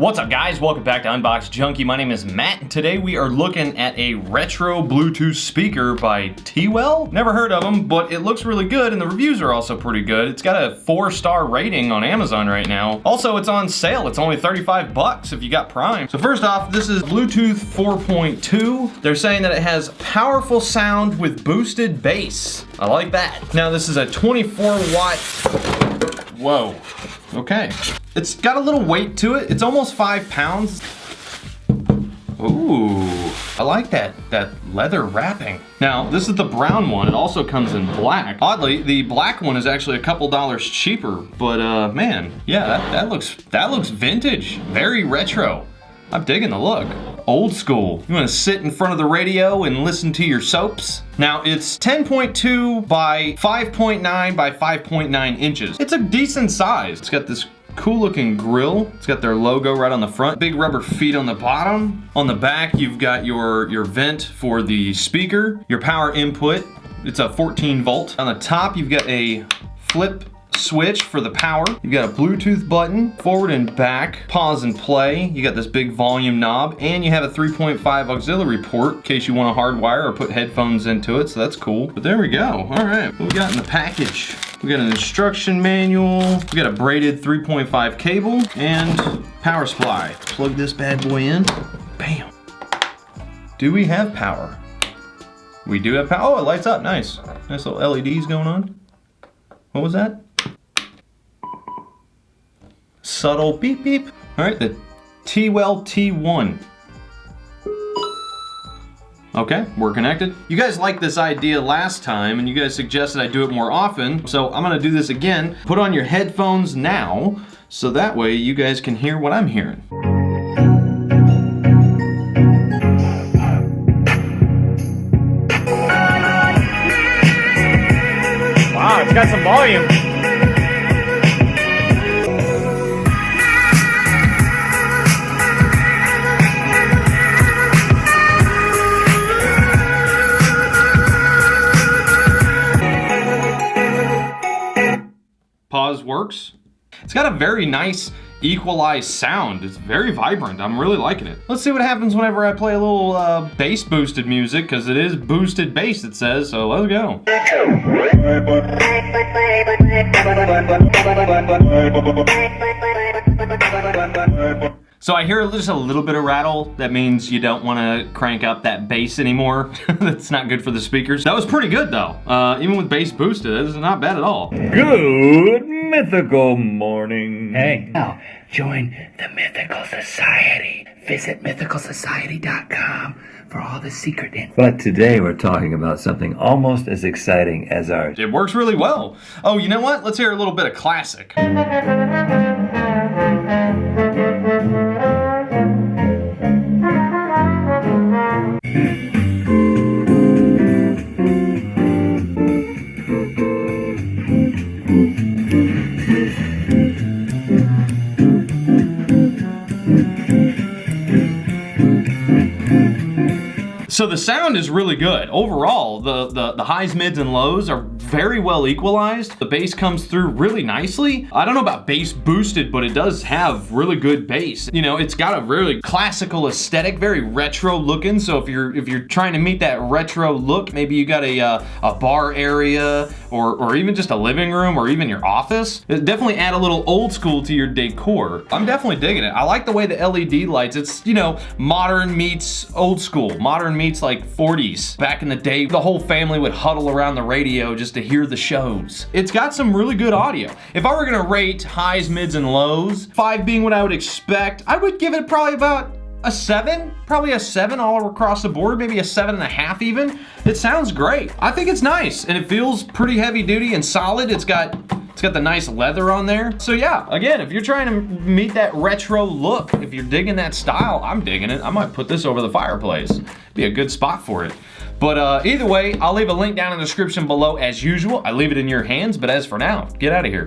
What's up guys, welcome back to Unbox Junkie. My name is Matt and today we are looking at a retro Bluetooth speaker by TEWELL. Never heard of them, but it looks really good and the reviews are also pretty good. It's got a 4-star rating on Amazon right now. Also, it's on sale. It's only 35 bucks if you got Prime. So first off, this is Bluetooth 4.2. They're saying that it has powerful sound with boosted bass. I like that. Now this is a 24 watt, whoa, okay. It's got a little weight to it. It's almost 5 pounds. Ooh, I like that leather wrapping. Now, this is the brown one. It also comes in black. Oddly, the black one is actually a couple dollars cheaper, but man, yeah, that looks vintage, very retro. I'm digging the look. Old school. You wanna sit in front of the radio and listen to your soaps? Now, it's 10.2 by 5.9 by 5.9 inches. It's a decent size. It's got this cool looking grill. It's got their logo right on the front. Big rubber feet on the bottom. On the back, you've got your vent for the speaker, your power input. It's a 14 volt. On the top, you've got a flip switch for the power. You've got a Bluetooth button, forward and back, pause and play. You got this big volume knob, and you have a 3.5 auxiliary port in case you want to hardwire or put headphones into it, so that's cool. But there we go. All right, what we got in the package? We got an instruction manual. We got a braided 3.5 cable and power supply. Plug this bad boy in. Bam. Do we have power? We do have power. Oh, it lights up. Nice. Nice little LEDs going on. What was that? Subtle beep beep. All right, the TEWELL T1. Okay, we're connected. You guys liked this idea last time and you guys suggested I do it more often, so I'm gonna do this again. Put on your headphones now, so that way you guys can hear what I'm hearing. Wow, it's got some volume. Pause works. It's got a very nice equalized sound. It's very vibrant. I'm really liking it. Let's see what happens whenever I play a little bass boosted music, because it is boosted bass, it says, so let's go. So I hear just a little bit of rattle. That means you don't want to crank up that bass anymore. That's not good for the speakers. That was pretty good though. Even with bass boosted, this is not bad at all. Good mythical morning. Hey, now join the Mythical Society. Visit mythicalsociety.com for all the secret info. But today we're talking about something almost as exciting as ours. It works really well. Oh, you know what? Let's hear a little bit of classic. So the sound is really good. Overall, the highs, mids, and lows are very well equalized. The bass comes through really nicely. I don't know about bass boosted, but it does have really good bass. You know, it's got a really classical aesthetic, very retro looking. So if you're trying to meet that retro look, maybe you got a bar area or even just a living room or even your office. It definitely add a little old school to your decor. I'm definitely digging it. I like the way the LED lights, it's, you know, modern meets old school. Modern meets like 40s. Back in the day, the whole family would huddle around the radio just to hear the shows. It's got some really good audio. If I were gonna rate highs, mids, and lows, 5 being what I would expect, I would give it probably about a 7, probably a 7 all across the board, maybe a 7.5 even. It sounds great. I think it's nice and it feels pretty heavy duty and solid. It's got the nice leather on there. So yeah, again, if you're trying to meet that retro look, if you're digging that style, I'm digging it. I might put this over the fireplace. Be a good spot for it. But either way, I'll leave a link down in the description below as usual. I leave it in your hands, but as for now, get out of here.